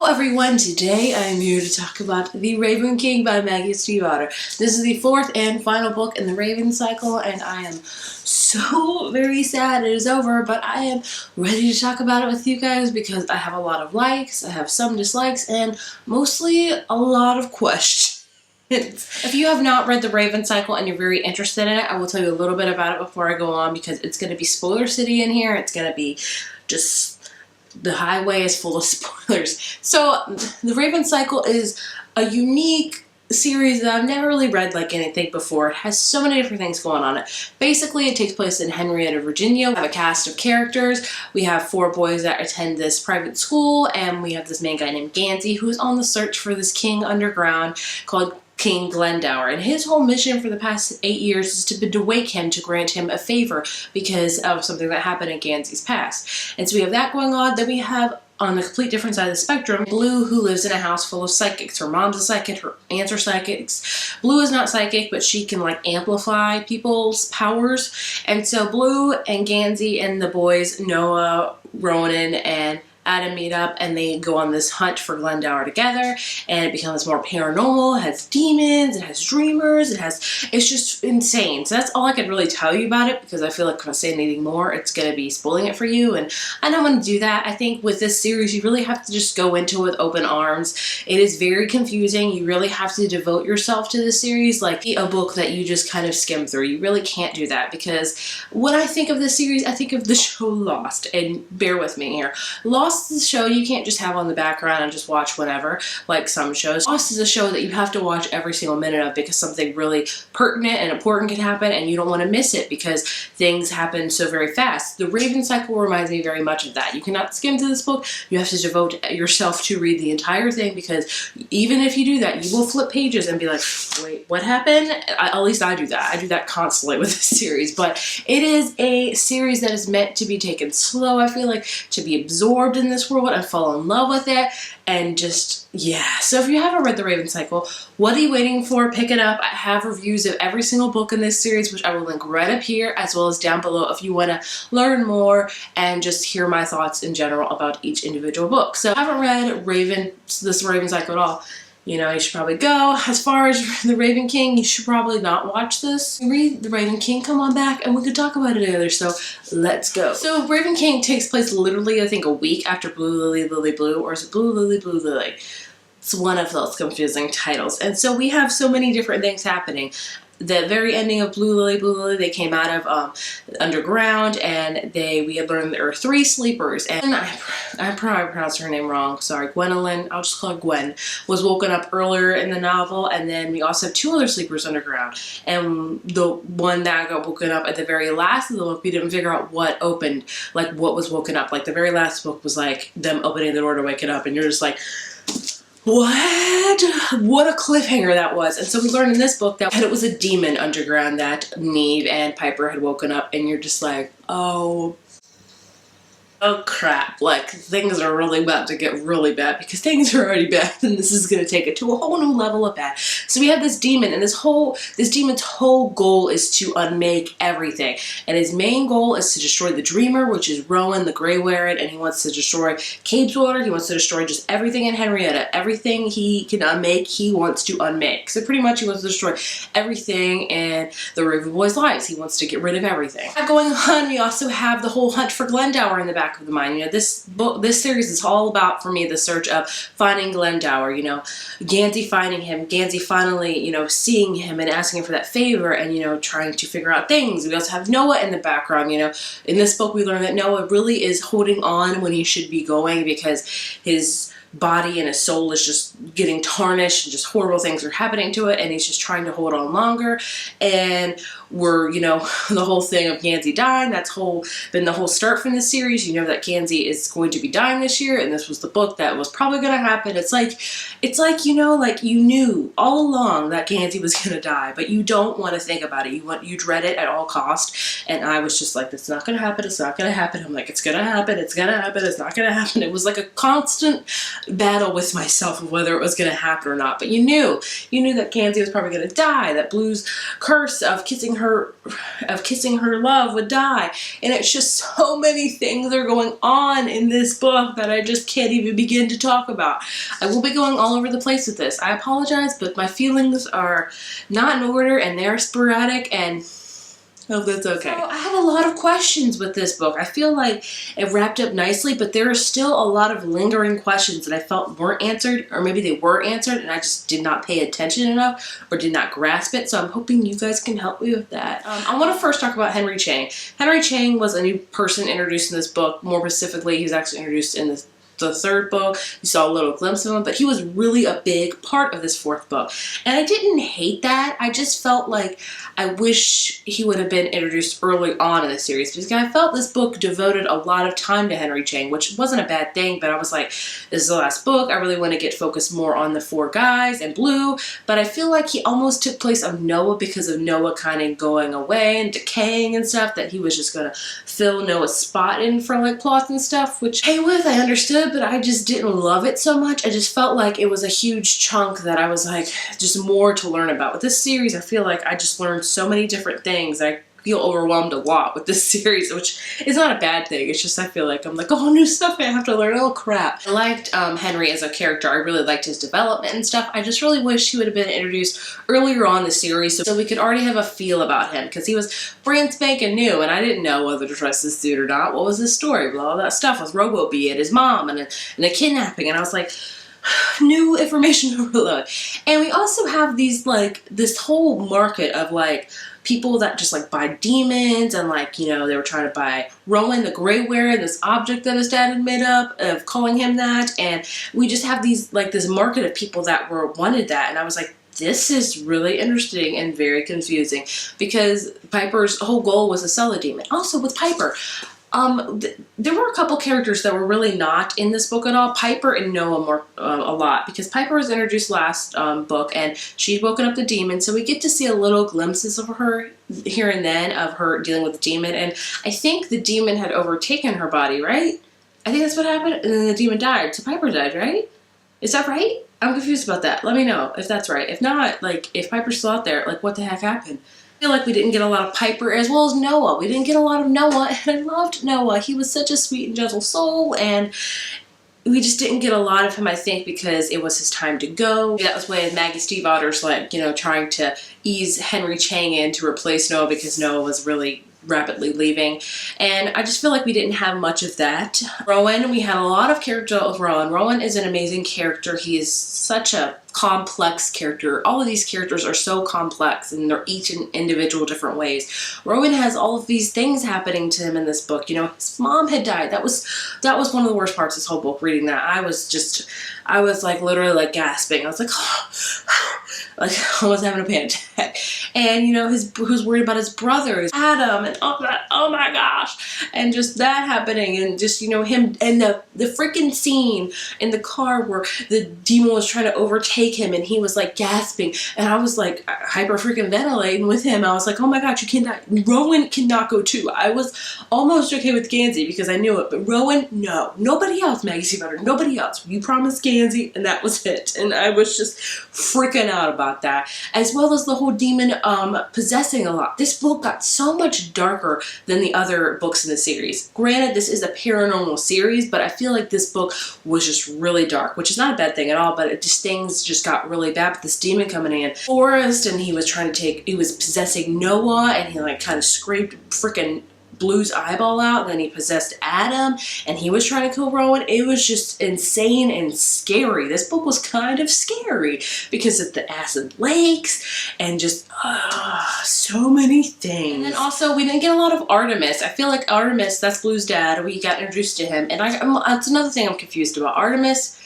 Hello everyone, today I am here to talk about The Raven King by Maggie Stiefvater. This is the fourth and final book in the Raven cycle, and I am so very sad it is over, but I am ready to talk about it with you guys because I have a lot of likes, I have some dislikes, and mostly a lot of questions. If you have not read the Raven cycle and you're very interested in it, I will tell you a little bit about it before I go on because it's going to be spoiler city in here. It's going to be just... the highway is full of spoilers. So, the Raven cycle is a unique series that I've never really read like anything before. It has so many different things going on it. Basically, it takes place in Henrietta, Virginia. We have a cast of characters. We have 4 boys that attend this private school, and we have this main guy named Gansey who's on the search for this king underground called King Glendower, and his whole mission for the past 8 years is to wake him to grant him a favor because of something that happened in Gansey's past. And so we have that going on. Then we have, on the complete different side of the spectrum, Blue, who lives in a house full of psychics. Her mom's a psychic, her aunts are psychics. Blue is not psychic, but she can like amplify people's powers. And so Blue and Gansey and the boys, Noah, Ronan, and Adam meet up, and they go on this hunt for Glendower together, and it becomes more paranormal. It has demons, it has dreamers, it's just insane. So that's all I could really tell you about it, because I feel like if I say anything more, it's going to be spoiling it for you, and I don't want to do that. I think with this series, you really have to just go into it with open arms. It is very confusing. You really have to devote yourself to this series like a book that you just kind of skim through. You really can't do that, because when I think of this series, I think of the show Lost, and bear with me here. Lost is a show you can't just have on the background and just watch whenever, like some shows. Lost is a show that you have to watch every single minute of because something really pertinent and important can happen and you don't want to miss it because things happen so very fast. The Raven cycle reminds me very much of that. You cannot skim through this book. You have to devote yourself to read the entire thing, because even if you do that, you will flip pages and be like, wait, what happened? At least I do that. I do that constantly with this series, but it is a series that is meant to be taken slow, I feel like, to be absorbed in this world and fall in love with it, and just, yeah. So if you haven't read the Raven cycle, what are you waiting for? Pick it up. I have reviews of every single book in this series, which I will link right up here as well as down below if you want to learn more and just hear my thoughts in general about each individual book. So if you haven't read this Raven cycle at all, you know, you should probably go. As far as the Raven King, you should probably not watch this. Read the Raven King, come on back, and we could talk about it together. So let's go. So Raven King takes place literally, I think, a week after Blue Lily, Lily Blue, or is it Blue Lily, Blue Lily? It's one of those confusing titles. And so we have so many different things happening. The very ending of Blue Lily, they came out of underground, and we had learned there were 3 sleepers, and I probably pronounced her name wrong, sorry, Gwendolyn, I'll just call her Gwen, was woken up earlier in the novel, and then we also have 2 other sleepers underground, and the one that got woken up at the very last of the book, we didn't figure out what opened, like what was woken up, like the very last book was like them opening the door to wake it up, and you're just like, what a cliffhanger that was. And so we learned in this book that it was a demon underground that Neve and Piper had woken up, and you're just like, oh crap, like things are really about to get really bad, because things are already bad and this is going to take it to a whole new level of bad. So we have this demon, and this demon's whole goal is to unmake everything, and his main goal is to destroy the dreamer, which is Rowan the Grey Warren, and he wants to destroy Cabeswater. He wants to destroy just everything in Henrietta. Everything he can unmake, he wants to unmake. So pretty much he wants to destroy everything in the Raven boys' lives. He wants to get rid of everything. Going on, we also have the whole hunt for Glendower in the back of the mind. You know, this series is all about, for me, the search of finding Glendower. You know, Gansey finding him, Gansey finally, you know, seeing him and asking him for that favor, and, you know, trying to figure out things. We also have Noah in the background. You know, in this book we learn that Noah really is holding on when he should be going, because his body and his soul is just getting tarnished and just horrible things are happening to it, and he's just trying to hold on longer. And we're, you know, the whole thing of Gansey dying, that's been the whole start from this series. You know that Gansey is going to be dying this year, and this was the book that was probably going to happen. It's like, you know, like you knew all along that Gansey was going to die, but you don't want to think about it. You dread it at all cost. And I was just like, it's not going to happen. It's not going to happen. I'm like, it's going to happen. It's going to happen. It's not going to happen. It was like a constant battle with myself of whether it was going to happen or not. But you knew that Gansey was probably going to die, that Blue's curse of kissing her love would die. And it's just so many things are going on in this book that I just can't even begin to talk about. I will be going all over the place with this. I apologize, but my feelings are not in order and they're sporadic, and oh, that's okay. So I have a lot of questions with this book. I feel like it wrapped up nicely, but there are still a lot of lingering questions that I felt weren't answered, or maybe they were answered and I just did not pay attention enough or did not grasp it. So I'm hoping you guys can help me with that. I want to first talk about Henry Chang. Henry Chang was a new person introduced in this book. More specifically, he was actually introduced in the third book. You saw a little glimpse of him, but he was really a big part of this fourth book. And I didn't hate that. I just felt like I wish he would have been introduced early on in the series, because I felt this book devoted a lot of time to Henry Chang, which wasn't a bad thing, but I was like, this is the last book. I really want to get focused more on the four guys and Blue, but I feel like he almost took place of Noah because of Noah kind of going away and decaying and stuff, that he was just going to fill Noah's spot in for like plots and stuff, which hey with, I understood, but I just didn't love it so much. I just felt like it was a huge chunk that I was like, just more to learn about. With this series, I feel like I just learned so many different things. I feel overwhelmed a lot with this series, which is not a bad thing. It's just I feel like I'm like, oh, new stuff I have to learn. Oh, crap. I liked Henry as a character. I really liked his development and stuff. I just really wish he would have been introduced earlier on in the series so we could already have a feel about him, because he was brand spanking new and I didn't know whether to trust this dude or not. What was his story? Well, all that stuff with Robo-Bee and his mom and the kidnapping, and I was like, new information overload. And we also have these like this whole market of like people that just like buy demons, and like, you know, they were trying to buy Rowan the Greyware, this object that his dad had made up of calling him that, and we just have these like this market of people that wanted that, and I was like, this is really interesting and very confusing, because Piper's whole goal was to sell a demon. Also with Piper, there were a couple characters that were really not in this book at all. Piper and Noah more a lot, because Piper was introduced last book and she'd woken up the demon, so we get to see a little glimpses of her here and then, of her dealing with the demon, and I think the demon had overtaken her body, right? I think that's what happened, and then the demon died, so Piper died, right? Is that right? I'm confused about that. Let me know if that's right. If not, like, if Piper's still out there, like, what the heck happened? I feel like we didn't get a lot of Piper as well as Noah. We didn't get a lot of Noah, and I loved Noah. He was such a sweet and gentle soul, and we just didn't get a lot of him, I think, because it was his time to go. That was when Maggie Stiefvater's like, you know, trying to ease Henry Chang in to replace Noah, because Noah was really rapidly leaving, and I just feel like we didn't have much of that. Rowan, we had a lot of character with Rowan. Rowan is an amazing character. He is such a complex character. All of these characters are so complex, and they're each in individual different ways. Rowan has all of these things happening to him in this book. You know, his mom had died. That was one of the worst parts of this whole book, reading that. I was like literally like gasping. I was like, like almost having a panic attack. And you know, who's worried about his brother, Adam, and oh my gosh, and just that happening, and just, you know, him, and the freaking scene in the car where the demon was trying to overtake him and he was like gasping, and I was like hyper freaking ventilating with him. I was like, oh my gosh, you cannot, Rowan cannot go too. I was almost okay with Gansey because I knew it, but Rowan, no, nobody else. Maggie Stiefvater, nobody else. You promised Gansey, and that was it. And I was just freaking out about that, as well as the whole demon possessing a lot. This book got so much darker than the other books in the series. Granted, this is a paranormal series, but I feel like this book was just really dark, which is not a bad thing at all, but things just got really bad with this demon coming in Forest, and he was possessing Noah, and he like kind of scraped freaking Blue's eyeball out, and then he possessed Adam, and he was trying to kill Rowan. It was just insane and scary. This book was kind of scary because of the acid lakes and just so many things. And then also, we didn't get a lot of Artemis. I feel like Artemis, that's Blue's dad, we got introduced to him, and that's another thing I'm confused about. Artemis,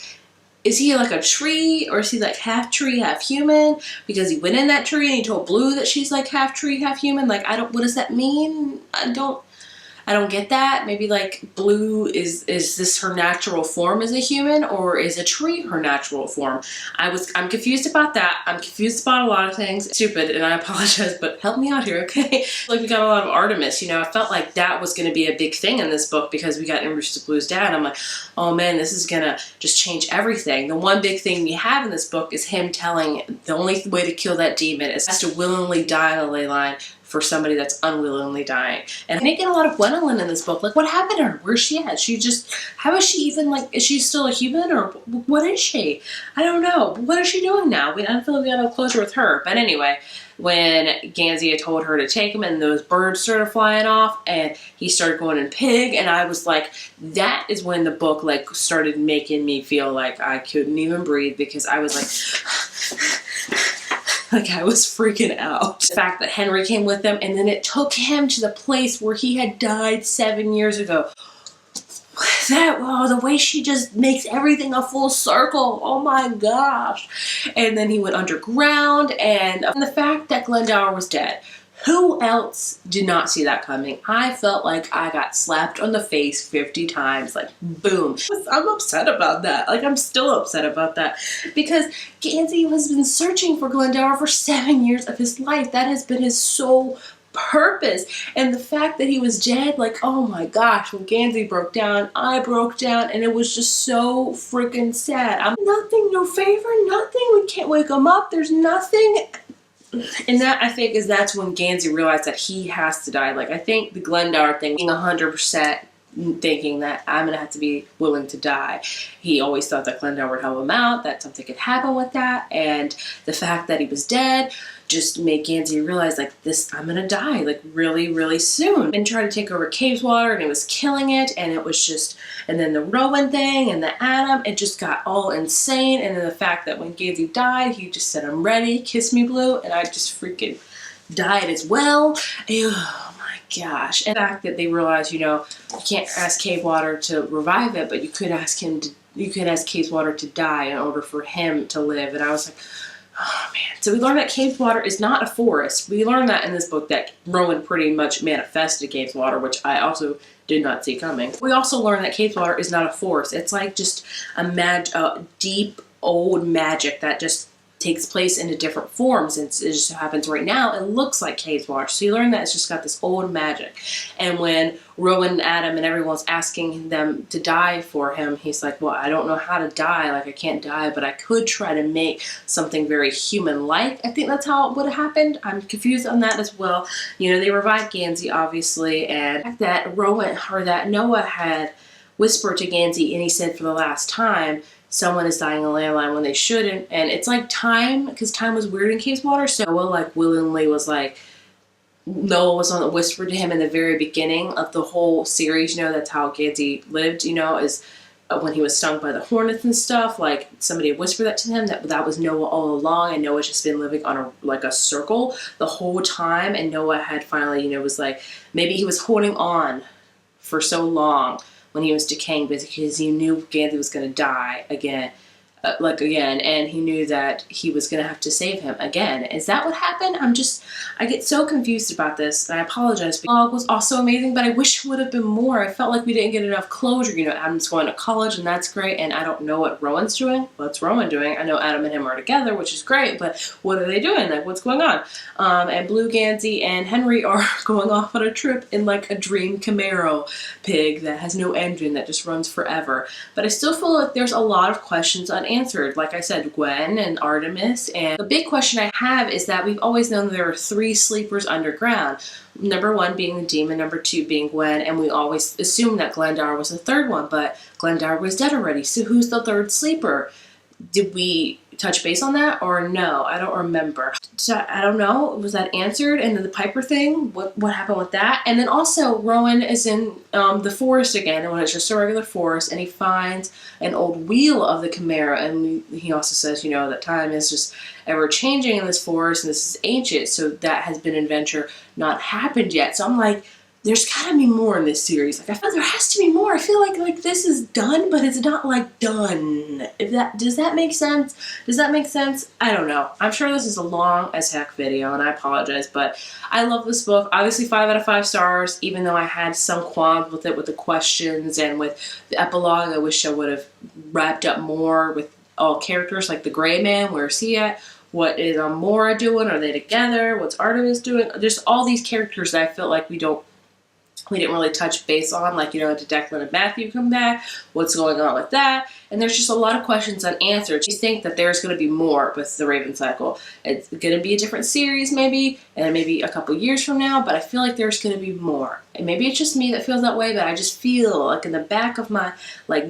is he like a tree, or is he like half tree, half human? Because he went in that tree and he told Blue that she's like half tree, half human. Like, what does that mean? I I don't get that. Maybe like Blue is this her natural form as a human, or is a tree her natural form? I'm confused about that. I'm confused about a lot of things. Stupid, and I apologize, but help me out here, okay? Like we got a lot of Artemis, you know. I felt like that was going to be a big thing in this book because we got introduced to Blue's dad. I'm like, oh man, this is gonna just change everything. The one big thing we have in this book is him telling the only way to kill that demon is to willingly die on the ley line for somebody that's unwillingly dying. And I didn't get a lot of Gwendolyn in this book. Like, what happened to her? Where's she at? How is she even, like, is she still a human, or what is she? I don't know. What is she doing now? I don't feel like we got no closure with her. But anyway, when Gansey had told her to take him and those birds started flying off and he started going in pig, and I was like, that is when the book like started making me feel like I couldn't even breathe, because I was like I was freaking out. The fact that Henry came with them, and then it took him to the place where he had died 7 years ago. The way she just makes everything a full circle. Oh my gosh. And then he went underground, and the fact that Glendower was dead. Who else did not see that coming? I felt like I got slapped on the face 50 times, like boom. I'm upset about that. Like, I'm still upset about that, because Gansey has been searching for Glendower for 7 years of his life. That has been his sole purpose. And the fact that he was dead, like, oh my gosh, when Gansey broke down, I broke down, and it was just so freaking sad. Nothing, no favor, nothing. We can't wake him up. There's nothing. And that, I think, that's when Gansey realized that he has to die. Like, I think the Glendower thing, being 100% thinking that I'm going to have to be willing to die. He always thought that Glendower would help him out, that something could happen with that. And the fact that he was dead just made Gansey realize, like, I'm going to die, like, really, really soon. And tried to take over Cavewater, and it was killing it. And it was just, and then the Rowan thing and the Adam, it just got all insane. And then the fact that when Gansey died, he just said, I'm ready, kiss me, Blue. And I just freaking died as well. Oh my gosh. And the fact that they realized, you know, you can't ask Cavewater to revive it, but you could ask Cavewater to die in order for him to live. And I was like, oh man. So we learned that Cavewater is not a forest. We learned that in this book, that Rowan pretty much manifested Cavewater, which I also did not see coming. We also learned that Cavewater is not a forest. It's like just a deep old magic that just takes place into different forms, and it just so happens right now it looks like Cavewater. So you learn that it's just got this old magic. And when Rowan and Adam and everyone's asking them to die for him, he's like, well, I don't know how to die. Like, I can't die, but I could try to make something very human-like. I think that's how it would have happened. I'm confused on that as well. You know, they revived Gansey, obviously, and that Noah had whispered to Gansey, and he said for the last time, someone is dying on landline when they shouldn't. And it's like time, because time was weird in Cavewater, so Noah like willingly was like, Noah was on the whispered to him in the very beginning of the whole series. You know, that's how Gansey lived, you know, is when he was stung by the hornets and stuff, like somebody had whispered that to him, that was Noah all along, and Noah's just been living on a circle the whole time. And Noah had finally, you know, was like, maybe he was holding on for so long when he was decaying, because he knew Gansey was going to die again, and he knew that he was going to have to save him again. Is that what happened? I get so confused about this, and I apologize. The blog was also amazing, but I wish it would have been more. I felt like we didn't get enough closure. You know, Adam's going to college, and that's great, and I don't know what Rowan's doing. What's Rowan doing? I know Adam and him are together, which is great, but what are they doing? Like, what's going on? And Blue, Gansey, and Henry are going off on a trip in like a dream Camaro pig that has no engine, that just runs forever. But I still feel like there's a lot of questions unanswered. Like I said, Gwen and Artemis. And the big question I have is that we've always known that there are 3 sleepers underground. Number 1 being the demon, number 2 being Gwen, and we always assumed that Glendower was the 3rd one, but Glendower was dead already. So who's the 3rd sleeper? Did we touch base on that or no? I don't remember. So I don't know. Was that answered? And then the Piper thing, what happened with that? And then also Rowan is in the forest again, and when it's just a regular forest, and he finds an old wheel of the Camaro, and he also says, you know, that time is just ever changing in this forest, and this is ancient, so that has been an adventure not happened yet. So I'm like, there's gotta be more in this series. Like, I feel there has to be more. I feel like this is done, but it's not like done. Does that make sense? Does that make sense? I don't know. I'm sure this is a long as heck video, and I apologize, but I love this book. Obviously 5 out of 5 stars, even though I had some qualms with it, with the questions and with the epilogue. I wish I would have wrapped up more with all characters, like the Gray Man. Where's he at? What is Mora doing? Are they together? What's Artemis doing? Just all these characters that I feel like we didn't really touch base on, like, you know, did Declan and Matthew come back? What's going on with that? And there's just a lot of questions unanswered. You think that there's going to be more with the Raven Cycle. It's going to be a different series maybe, and maybe a couple years from now, but I feel like there's going to be more. And maybe it's just me that feels that way, but I just feel like in the back of my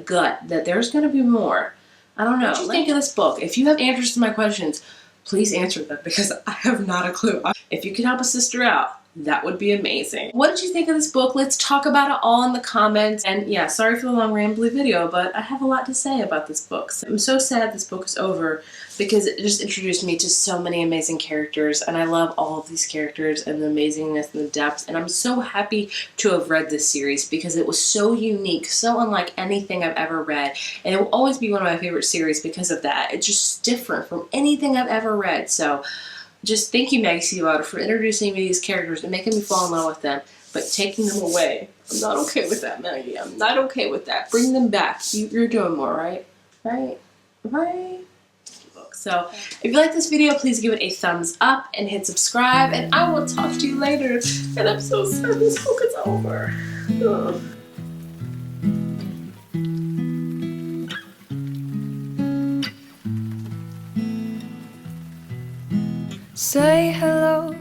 gut that there's going to be more. I don't know. What do you think of this book? If you have answers to my questions, please answer them, because I have not a clue. If you can help a sister out, that would be amazing. What did you think of this book? Let's talk about it all in the comments. And yeah, sorry for the long rambly video, but I have a lot to say about this book. So I'm so sad this book is over, because it just introduced me to so many amazing characters, and I love all of these characters and the amazingness and the depth, and I'm so happy to have read this series because it was so unique, so unlike anything I've ever read, and it will always be one of my favorite series because of that. It's just different from anything I've ever read. So just thank you, Maggie Stiefvater, for introducing me to these characters and making me fall in love with them, but taking them away. I'm not okay with that, Maggie. I'm not okay with that. Bring them back. You're doing more, right? Right? So, if you like this video, please give it a thumbs up and hit subscribe, and I will talk to you later. And I'm so sad this book is over. Ugh. Say hello